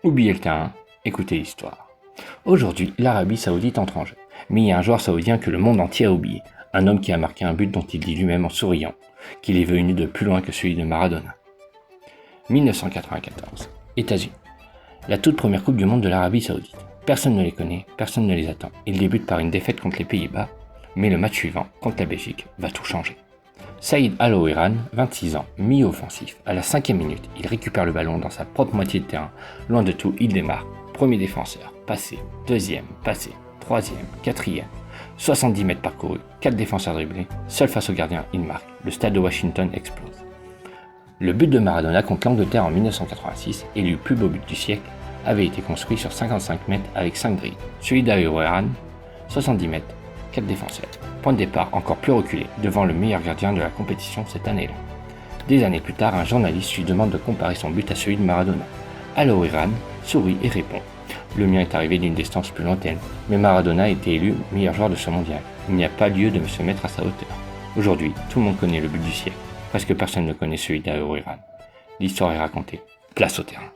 Oubliez le terrain, écoutez l'histoire. Aujourd'hui, l'Arabie Saoudite entre en jeu. Mais il y a un joueur saoudien que le monde entier a oublié. Un homme qui a marqué un but dont il dit lui-même en souriant qu'il est venu de plus loin que celui de Maradona. 1994, États-Unis. La toute première Coupe du Monde de l'Arabie Saoudite. Personne ne les connaît, personne ne les attend. Ils débutent par une défaite contre les Pays-Bas, mais le match suivant, contre la Belgique, va tout changer. Saïd Al-Oiran, 26 ans, mi-offensif. À la 5e minute, il récupère le ballon dans sa propre moitié de terrain. Loin de tout, il démarre. Premier défenseur, passé. Deuxième, passé. Troisième, quatrième. 70 mètres parcourus, 4 défenseurs dribblés. Seul face au gardien, il marque. Le stade de Washington explose. Le but de Maradona contre l'Angleterre en 1986, élu plus beau but du siècle, avait été construit sur 55 mètres avec 5 drilles. Celui d'Al-Oiran, 70 mètres, 4 défenseurs. Point de départ encore plus reculé, devant le meilleur gardien de la compétition cette année-là. Des années plus tard, un journaliste lui demande de comparer son but à celui de Maradona. Al-Oiran sourit et répond « Le mien est arrivé d'une distance plus lointaine, mais Maradona a été élu meilleur joueur de ce mondial. Il n'y a pas lieu de se mettre à sa hauteur. » Aujourd'hui, tout le monde connaît le but du siècle. Presque personne ne connaît celui d'Al-Oiran. L'histoire est racontée. Place au terrain.